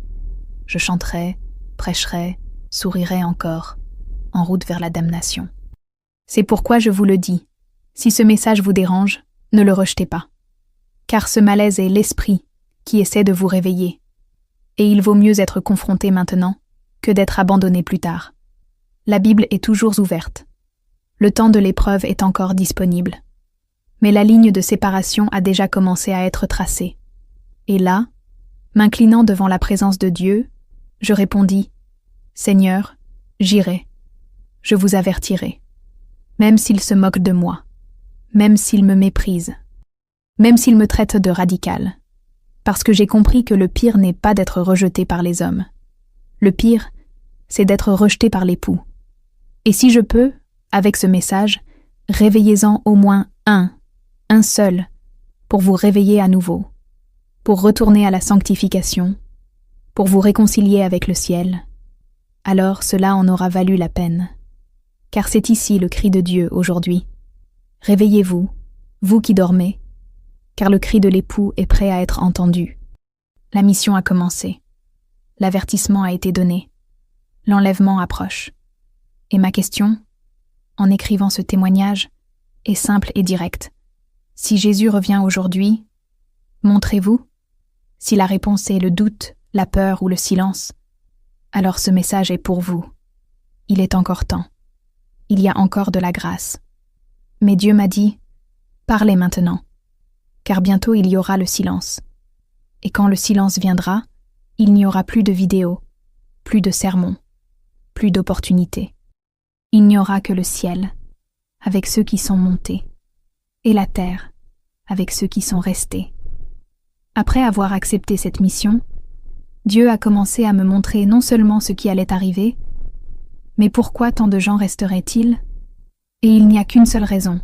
Je chanterais, prêcherais, sourirais encore, en route vers la damnation. C'est pourquoi je vous le dis, si ce message vous dérange, ne le rejetez pas. Car ce malaise est l'esprit qui essaie de vous réveiller. Et il vaut mieux être confronté maintenant que d'être abandonné plus tard. La Bible est toujours ouverte. Le temps de l'épreuve est encore disponible. Mais la ligne de séparation a déjà commencé à être tracée. Et là, m'inclinant devant la présence de Dieu, je répondis, « Seigneur, j'irai. Je vous avertirai. Même s'il se moque de moi, même s'il me méprise, même s'il me traite de radical. Parce que j'ai compris que le pire n'est pas d'être rejeté par les hommes. Le pire, c'est d'être rejeté par l'époux. Et si je peux, avec ce message, réveillez-en au moins un seul, pour vous réveiller à nouveau, pour retourner à la sanctification, pour vous réconcilier avec le ciel, alors cela en aura valu la peine. Car c'est ici le cri de Dieu aujourd'hui. Réveillez-vous, vous qui dormez, car le cri de l'époux est prêt à être entendu. La mission a commencé. L'avertissement a été donné. L'enlèvement approche. Et ma question, en écrivant ce témoignage, est simple et directe. Si Jésus revient aujourd'hui, montrez-vous? Si la réponse est le doute, la peur ou le silence, alors ce message est pour vous. Il est encore temps. Il y a encore de la grâce. Mais Dieu m'a dit, parlez maintenant, car bientôt il y aura le silence. Et quand le silence viendra, il n'y aura plus de vidéos, plus de sermons, plus d'opportunités. Il n'y aura que le ciel, avec ceux qui sont montés, et la terre, avec ceux qui sont restés. Après avoir accepté cette mission, Dieu a commencé à me montrer non seulement ce qui allait arriver, mais pourquoi tant de gens resteraient-ils? Et il n'y a qu'une seule raison.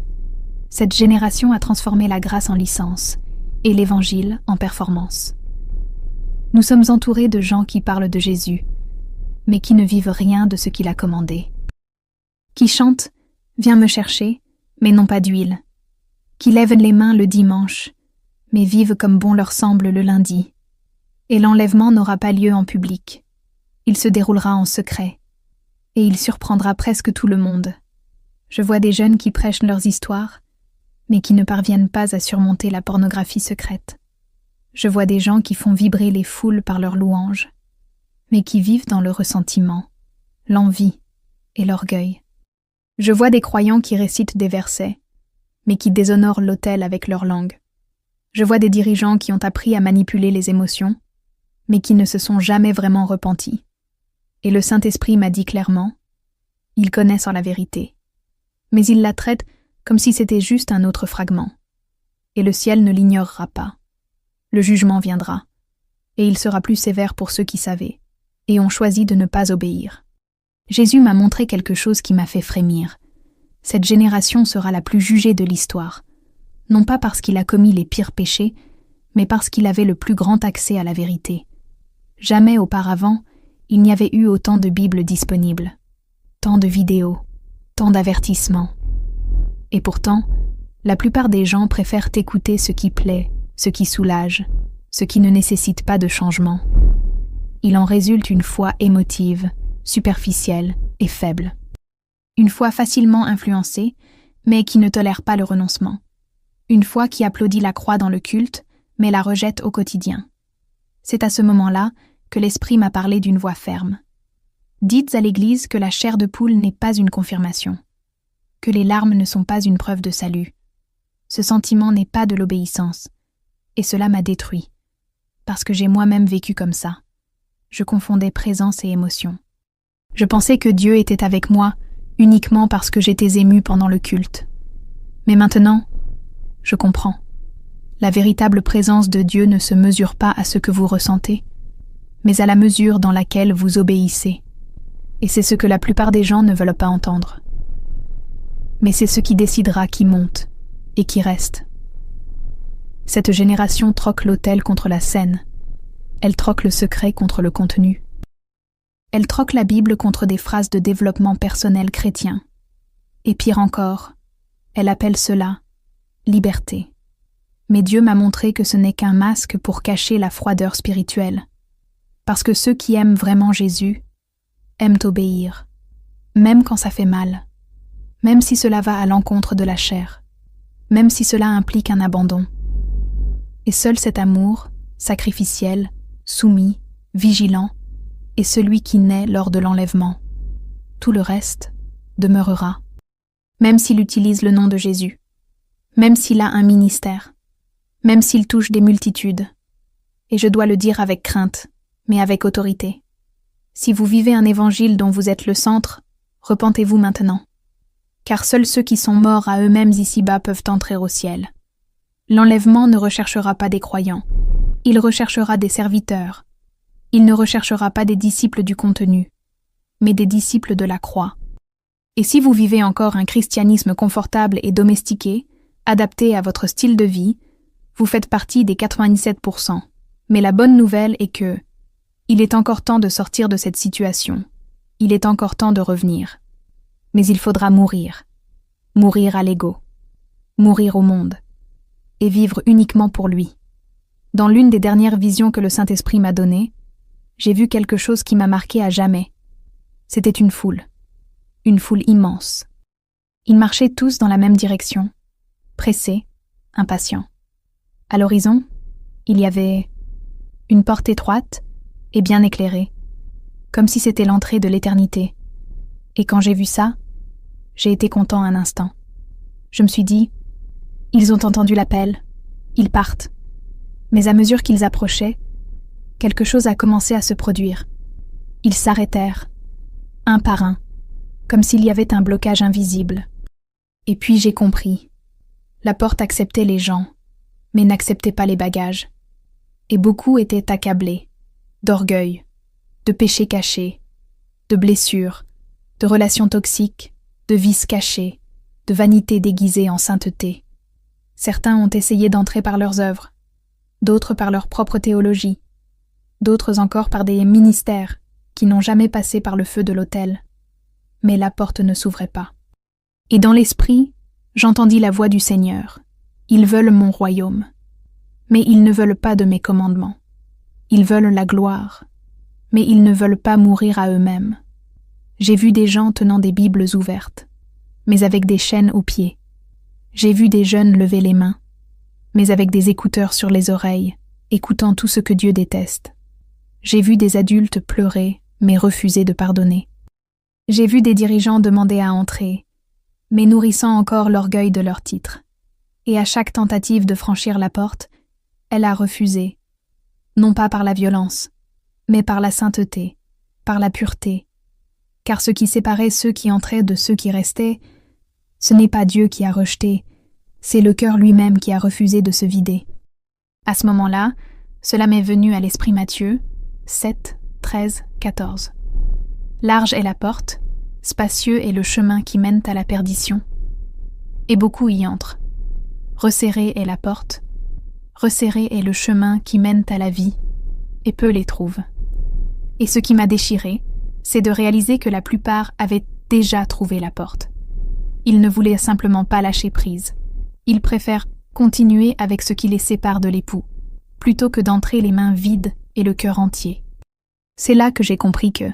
Cette génération a transformé la grâce en licence, et l'évangile en performance. Nous sommes entourés de gens qui parlent de Jésus, mais qui ne vivent rien de ce qu'il a commandé. Qui chantent « Viens me chercher », mais n'ont pas d'huile. Qui lèvent les mains le dimanche, mais vivent comme bon leur semble le lundi. Et l'enlèvement n'aura pas lieu en public. Il se déroulera en secret. Et il surprendra presque tout le monde. Je vois des jeunes qui prêchent leurs histoires, mais qui ne parviennent pas à surmonter la pornographie secrète. Je vois des gens qui font vibrer les foules par leurs louanges, mais qui vivent dans le ressentiment, l'envie et l'orgueil. Je vois des croyants qui récitent des versets, mais qui déshonorent l'autel avec leur langue. Je vois des dirigeants qui ont appris à manipuler les émotions, mais qui ne se sont jamais vraiment repentis. Et le Saint-Esprit m'a dit clairement, ils connaissent la vérité, mais ils la traitent comme si c'était juste un autre fragment. Et le ciel ne l'ignorera pas. Le jugement viendra, et il sera plus sévère pour ceux qui savaient, et ont choisi de ne pas obéir. Jésus m'a montré quelque chose qui m'a fait frémir. Cette génération sera la plus jugée de l'histoire, non pas parce qu'il a commis les pires péchés, mais parce qu'il avait le plus grand accès à la vérité. Jamais auparavant, il n'y avait eu autant de Bibles disponibles, tant de vidéos, tant d'avertissements. Et pourtant, la plupart des gens préfèrent écouter ce qui plaît, ce qui soulage, ce qui ne nécessite pas de changement. Il en résulte une foi émotive, superficielle et faible. Une foi facilement influencée, mais qui ne tolère pas le renoncement. Une foi qui applaudit la croix dans le culte, mais la rejette au quotidien. C'est à ce moment-là que l'Esprit m'a parlé d'une voix ferme. Dites à l'Église que la chair de poule n'est pas une confirmation, que les larmes ne sont pas une preuve de salut. Ce sentiment n'est pas de l'obéissance, et cela m'a détruit, parce que j'ai moi-même vécu comme ça. Je confondais présence et émotion. Je pensais que Dieu était avec moi uniquement parce que j'étais émue pendant le culte. Mais maintenant, je comprends. La véritable présence de Dieu ne se mesure pas à ce que vous ressentez, mais à la mesure dans laquelle vous obéissez. Et c'est ce que la plupart des gens ne veulent pas entendre. Mais c'est ce qui décidera qui monte et qui reste. Cette génération troque l'autel contre la scène. Elle troque le secret contre le contenu. Elle troque la Bible contre des phrases de développement personnel chrétien. Et pire encore, elle appelle cela liberté. Mais Dieu m'a montré que ce n'est qu'un masque pour cacher la froideur spirituelle. Parce que ceux qui aiment vraiment Jésus aiment obéir, même quand ça fait mal, même si cela va à l'encontre de la chair, même si cela implique un abandon. Et seul cet amour, sacrificiel, soumis, vigilant, est celui qui naît lors de l'enlèvement. Tout le reste demeurera, même s'il utilise le nom de Jésus, même s'il a un ministère, même s'il touche des multitudes. Et je dois le dire avec crainte, mais avec autorité. Si vous vivez un évangile dont vous êtes le centre, repentez-vous maintenant. Car seuls ceux qui sont morts à eux-mêmes ici-bas peuvent entrer au ciel. L'enlèvement ne recherchera pas des croyants, il recherchera des serviteurs. Il ne recherchera pas des disciples du contenu, mais des disciples de la croix. Et si vous vivez encore un christianisme confortable et domestiqué, adapté à votre style de vie, vous faites partie des 97%. Mais la bonne nouvelle est que il est encore temps de sortir de cette situation. Il est encore temps de revenir. Mais il faudra mourir. Mourir à l'ego. Mourir au monde. Et vivre uniquement pour lui. Dans l'une des dernières visions que le Saint-Esprit m'a données, j'ai vu quelque chose qui m'a marqué à jamais. C'était une foule immense. Ils marchaient tous dans la même direction, pressés, impatients. À l'horizon, il y avait une porte étroite et bien éclairée, comme si c'était l'entrée de l'éternité. Et quand j'ai vu ça, j'ai été content un instant. Je me suis dit, ils ont entendu l'appel, ils partent. Mais à mesure qu'ils approchaient, quelque chose a commencé à se produire. Ils s'arrêtèrent, un par un, comme s'il y avait un blocage invisible. Et puis j'ai compris. La porte acceptait les gens, mais n'acceptait pas les bagages. Et beaucoup étaient accablés, d'orgueil, de péchés cachés, de blessures, de relations toxiques, de vices cachés, de vanité déguisée en sainteté. Certains ont essayé d'entrer par leurs œuvres, d'autres par leur propre théologie, d'autres encore par des ministères qui n'ont jamais passé par le feu de l'autel. Mais la porte ne s'ouvrait pas. Et dans l'esprit, j'entendis la voix du Seigneur. Ils veulent mon royaume. Mais ils ne veulent pas de mes commandements. Ils veulent la gloire. Mais ils ne veulent pas mourir à eux-mêmes. J'ai vu des gens tenant des Bibles ouvertes, mais avec des chaînes aux pieds. J'ai vu des jeunes lever les mains, mais avec des écouteurs sur les oreilles, écoutant tout ce que Dieu déteste. J'ai vu des adultes pleurer, mais refuser de pardonner. J'ai vu des dirigeants demander à entrer, mais nourrissant encore l'orgueil de leur titre. Et à chaque tentative de franchir la porte, elle a refusé, non pas par la violence, mais par la sainteté, par la pureté. Car ce qui séparait ceux qui entraient de ceux qui restaient, ce n'est pas Dieu qui a rejeté, c'est le cœur lui-même qui a refusé de se vider. À ce moment-là, cela m'est venu à l'esprit Matthieu 7, 13, 14. Large est la porte, spacieux est le chemin qui mène à la perdition, et beaucoup y entrent. Resserrée est la porte, resserré est le chemin qui mène à la vie, et peu les trouvent. Et ce qui m'a déchiré, c'est de réaliser que la plupart avaient déjà trouvé la porte. Ils ne voulaient simplement pas lâcher prise. Ils préfèrent continuer avec ce qui les sépare de l'époux, plutôt que d'entrer les mains vides et le cœur entier. C'est là que j'ai compris que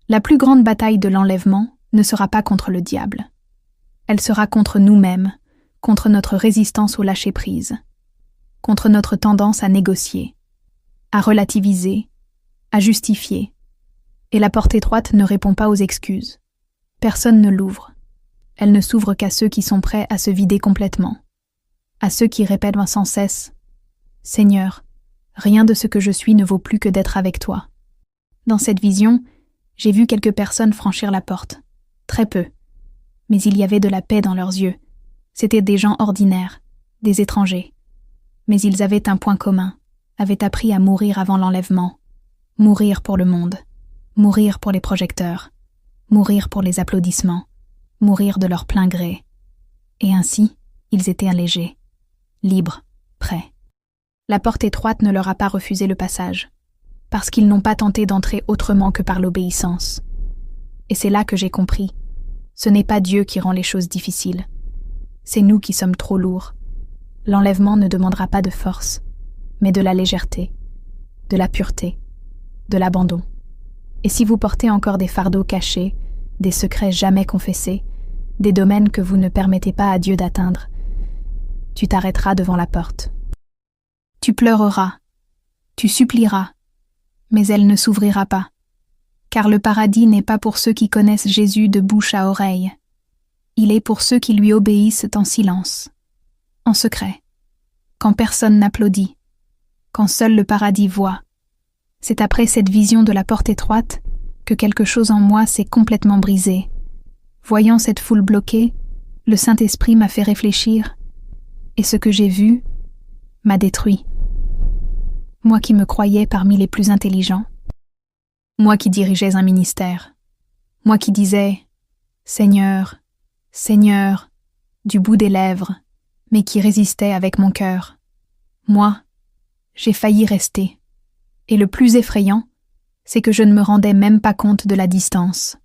la plus grande bataille de l'enlèvement ne sera pas contre le diable. Elle sera contre nous-mêmes, contre notre résistance au lâcher-prise, contre notre tendance à négocier, à relativiser, à justifier. Et la porte étroite ne répond pas aux excuses. Personne ne l'ouvre. Elle ne s'ouvre qu'à ceux qui sont prêts à se vider complètement, à ceux qui répètent sans cesse « Seigneur, rien de ce que je suis ne vaut plus que d'être avec toi. » Dans cette vision, j'ai vu quelques personnes franchir la porte. Très peu. Mais il y avait de la paix dans leurs yeux. C'étaient des gens ordinaires, des étrangers. Mais ils avaient un point commun, avaient appris à mourir avant l'enlèvement. Mourir pour le monde. Mourir pour les projecteurs. Mourir pour les applaudissements. Mourir de leur plein gré. Et ainsi, ils étaient allégés, libres, prêts. La porte étroite ne leur a pas refusé le passage, parce qu'ils n'ont pas tenté d'entrer autrement que par l'obéissance. Et c'est là que j'ai compris, ce n'est pas Dieu qui rend les choses difficiles, c'est nous qui sommes trop lourds. L'enlèvement ne demandera pas de force, mais de la légèreté, de la pureté, de l'abandon. Et si vous portez encore des fardeaux cachés, des secrets jamais confessés, des domaines que vous ne permettez pas à Dieu d'atteindre, tu t'arrêteras devant la porte. Tu pleureras, tu supplieras, mais elle ne s'ouvrira pas, car le paradis n'est pas pour ceux qui connaissent Jésus de bouche à oreille. Il est pour ceux qui lui obéissent en silence, en secret, quand personne n'applaudit, quand seul le paradis voit. C'est après cette vision de la porte étroite que quelque chose en moi s'est complètement brisé. Voyant cette foule bloquée, le Saint-Esprit m'a fait réfléchir, et ce que j'ai vu m'a détruit. Moi qui me croyais parmi les plus intelligents, moi qui dirigeais un ministère, moi qui disais « Seigneur, Seigneur » du bout des lèvres, mais qui résistais avec mon cœur. Moi, j'ai failli rester. Et le plus effrayant, c'est que je ne me rendais même pas compte de la distance.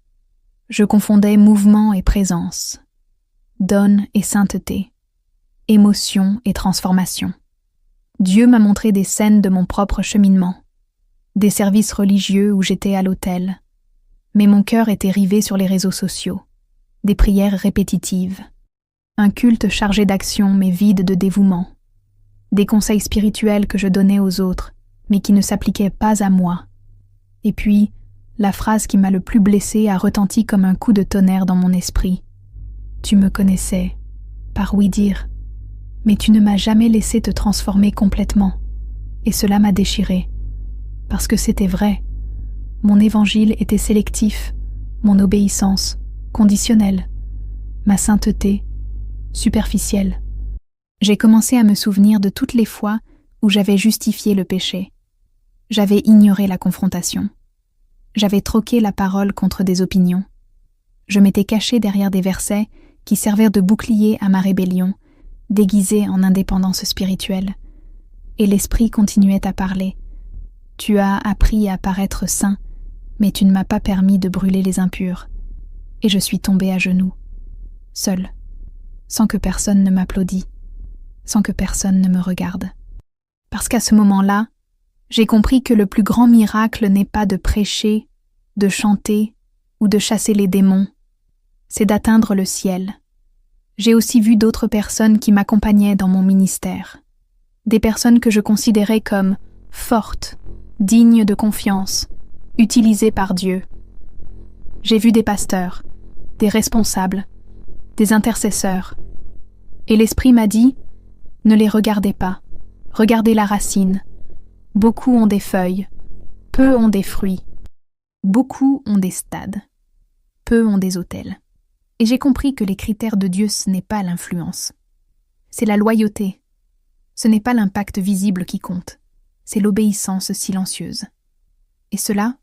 Je confondais mouvement et présence, donne et sainteté, émotion et transformation. Dieu m'a montré des scènes de mon propre cheminement, des services religieux où j'étais à l'autel, mais mon cœur était rivé sur les réseaux sociaux, des prières répétitives, un culte chargé d'action mais vide de dévouement, des conseils spirituels que je donnais aux autres mais qui ne s'appliquaient pas à moi. Et puis, la phrase qui m'a le plus blessée a retenti comme un coup de tonnerre dans mon esprit. Tu me connaissais, par oui-dire, mais tu ne m'as jamais laissé te transformer complètement. Et cela m'a déchiré, parce que c'était vrai. Mon évangile était sélectif, mon obéissance, conditionnelle, ma sainteté, superficielle. J'ai commencé à me souvenir de toutes les fois où j'avais justifié le péché. J'avais ignoré la confrontation. J'avais troqué la parole contre des opinions. Je m'étais caché derrière des versets qui servirent de bouclier à ma rébellion, déguisée en indépendance spirituelle. Et l'esprit continuait à parler. Tu as appris à paraître saint, mais tu ne m'as pas permis de brûler les impurs. Et je suis tombée à genoux, seule, sans que personne ne m'applaudît, sans que personne ne me regarde. Parce qu'à ce moment-là, j'ai compris que le plus grand miracle n'est pas de prêcher, de chanter ou de chasser les démons, c'est d'atteindre le ciel. J'ai aussi vu d'autres personnes qui m'accompagnaient dans mon ministère, des personnes que je considérais comme fortes, dignes de confiance, utilisées par Dieu. J'ai vu des pasteurs, des responsables, des intercesseurs, Et l'esprit m'a dit, « Ne les regardez pas, regardez la racine. Beaucoup ont des feuilles, peu ont des fruits. Beaucoup ont des stades, peu ont des autels. » Et j'ai compris que les critères de Dieu, ce n'est pas l'influence. C'est la loyauté. Ce n'est pas l'impact visible qui compte. C'est l'obéissance silencieuse. Et cela,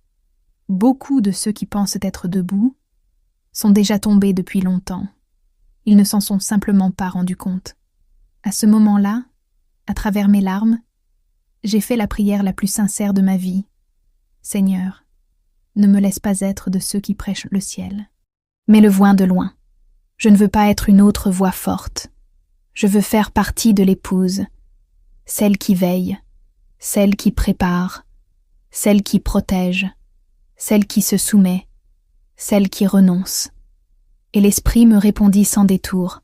beaucoup de ceux qui pensent être debout sont déjà tombés depuis longtemps. Ils ne s'en sont simplement pas rendus compte. À ce moment-là, à travers mes larmes, j'ai fait la prière la plus sincère de ma vie. Seigneur, ne me laisse pas être de ceux qui prêchent le ciel. Mais le voix de loin. Je ne veux pas être une autre voix forte. Je veux faire partie de l'épouse, celle qui veille, celle qui prépare, celle qui protège, celle qui se soumet, celle qui renonce. Et l'esprit me répondit sans détour.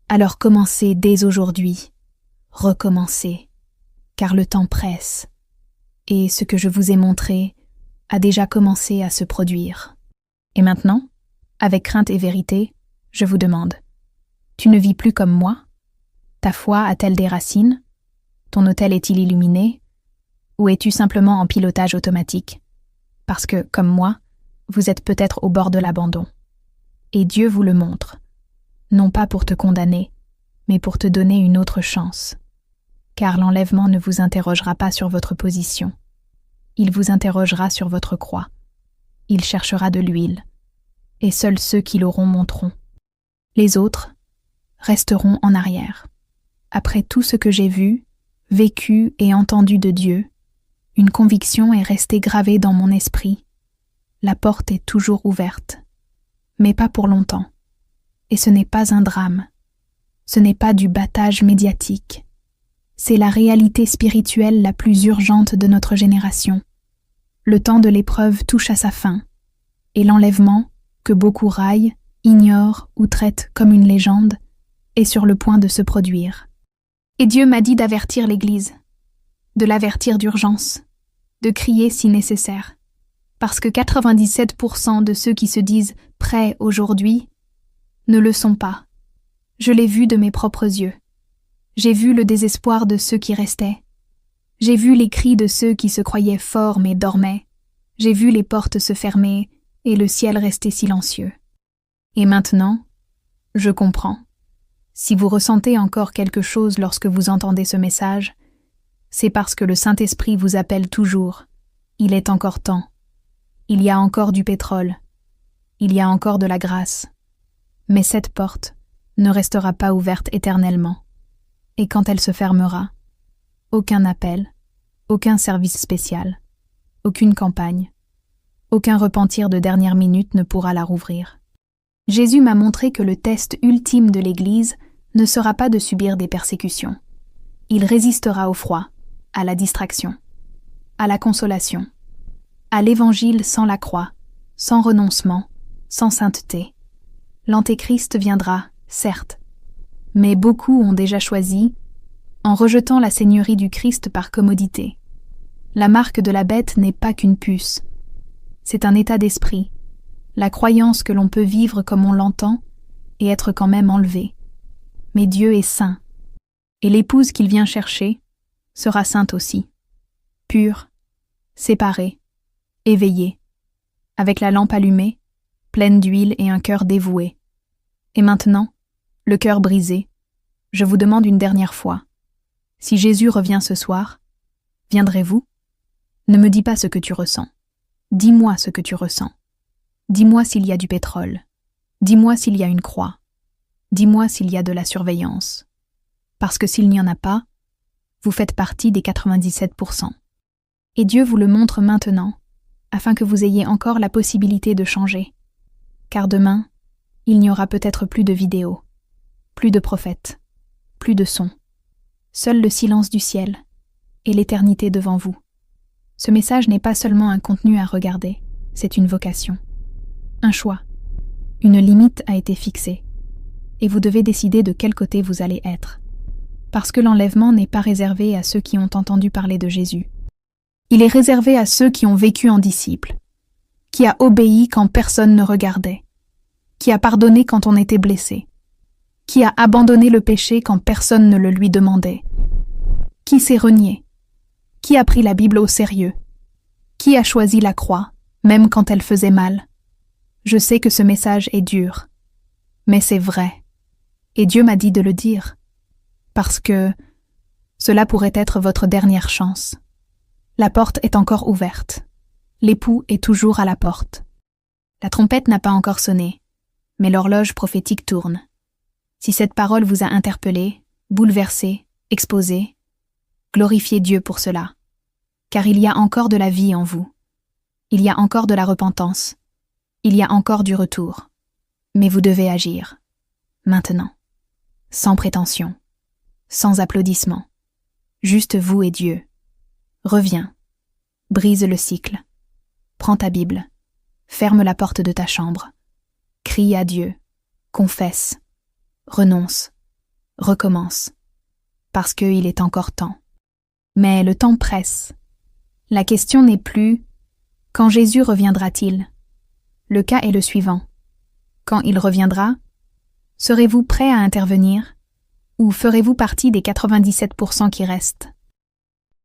Alors commencez dès aujourd'hui, recommencez, car le temps presse, et ce que je vous ai montré a déjà commencé à se produire. Et maintenant, avec crainte et vérité, je vous demande, tu ne vis plus comme moi? Ta foi a-t-elle des racines? Ton autel est-il illuminé? Ou es-tu simplement en pilotage automatique? Parce que, comme moi, vous êtes peut-être au bord de l'abandon. Et Dieu vous le montre, non pas pour te condamner, mais pour te donner une autre chance. Car l'enlèvement ne vous interrogera pas sur votre position. Il vous interrogera sur votre croix. Il cherchera de l'huile. Et seuls ceux qui l'auront monteront. Les autres resteront en arrière. Après tout ce que j'ai vu, vécu et entendu de Dieu, une conviction est restée gravée dans mon esprit. La porte est toujours ouverte, mais pas pour longtemps. Et ce n'est pas un drame. Ce n'est pas du battage médiatique. C'est la réalité spirituelle la plus urgente de notre génération. Le temps de l'épreuve touche à sa fin, et l'enlèvement, que beaucoup raillent, ignorent ou traitent comme une légende, est sur le point de se produire. Et Dieu m'a dit d'avertir l'Église, de l'avertir d'urgence, de crier si nécessaire, parce que 97% de ceux qui se disent prêts aujourd'hui ne le sont pas. Je l'ai vu de mes propres yeux. J'ai vu le désespoir de ceux qui restaient. J'ai vu les cris de ceux qui se croyaient forts mais dormaient. J'ai vu les portes se fermer et le ciel rester silencieux. Et maintenant, je comprends. Si vous ressentez encore quelque chose lorsque vous entendez ce message, c'est parce que le Saint-Esprit vous appelle toujours. Il est encore temps. Il y a encore du pétrole. Il y a encore de la grâce. Mais cette porte ne restera pas ouverte éternellement. Et quand elle se fermera, aucun appel, aucun service spécial, aucune campagne, aucun repentir de dernière minute ne pourra la rouvrir. Jésus m'a montré que le test ultime de l'Église ne sera pas de subir des persécutions. Il résistera au froid, à la distraction, à la consolation, à l'Évangile sans la croix, sans renoncement, sans sainteté. L'Antéchrist viendra, certes, mais beaucoup ont déjà choisi, en rejetant la seigneurie du Christ par commodité. La marque de la bête n'est pas qu'une puce. C'est un état d'esprit, la croyance que l'on peut vivre comme on l'entend et être quand même enlevé. Mais Dieu est saint, et l'épouse qu'il vient chercher sera sainte aussi, pure, séparée, éveillée, avec la lampe allumée, pleine d'huile et un cœur dévoué. Et maintenant, le cœur brisé, je vous demande une dernière fois, si Jésus revient ce soir, viendrez-vous? Ne me dis pas ce que tu ressens. Dis-moi ce que tu ressens. Dis-moi s'il y a du pétrole. Dis-moi s'il y a une croix. Dis-moi s'il y a de la surveillance. Parce que s'il n'y en a pas, vous faites partie des 97%. Et Dieu vous le montre maintenant, afin que vous ayez encore la possibilité de changer. Car demain, il n'y aura peut-être plus de vidéos, plus de prophètes, plus de sons. Seul le silence du ciel et l'éternité devant vous. Ce message n'est pas seulement un contenu à regarder, c'est une vocation. Un choix. Une limite a été fixée. Et vous devez décider de quel côté vous allez être. Parce que l'enlèvement n'est pas réservé à ceux qui ont entendu parler de Jésus. Il est réservé à ceux qui ont vécu en disciples, qui a obéi quand personne ne regardait, qui a pardonné quand on était blessé, Qui a abandonné le péché quand personne ne le lui demandait? Qui s'est renié? Qui a pris la Bible au sérieux? Qui a choisi la croix, même quand elle faisait mal? Je sais que ce message est dur, mais c'est vrai. Et Dieu m'a dit de le dire, parce que cela pourrait être votre dernière chance. La porte est encore ouverte. L'époux est toujours à la porte. La trompette n'a pas encore sonné, mais l'horloge prophétique tourne. Si cette parole vous a interpellé, bouleversé, exposé, glorifiez Dieu pour cela, car il y a encore de la vie en vous. Il y a encore de la repentance. Il y a encore du retour. Mais vous devez agir. Maintenant. Sans prétention. Sans applaudissements. Juste vous et Dieu. Reviens. Brise le cycle. Prends ta Bible. Ferme la porte de ta chambre. Crie à Dieu. Confesse. Renonce. Recommence. Parce qu'il est encore temps. Mais le temps presse. La question n'est plus « Quand Jésus reviendra-t-il » Le cas est le suivant. Quand il reviendra, serez-vous prêt à intervenir ou ferez-vous partie des 97% qui restent?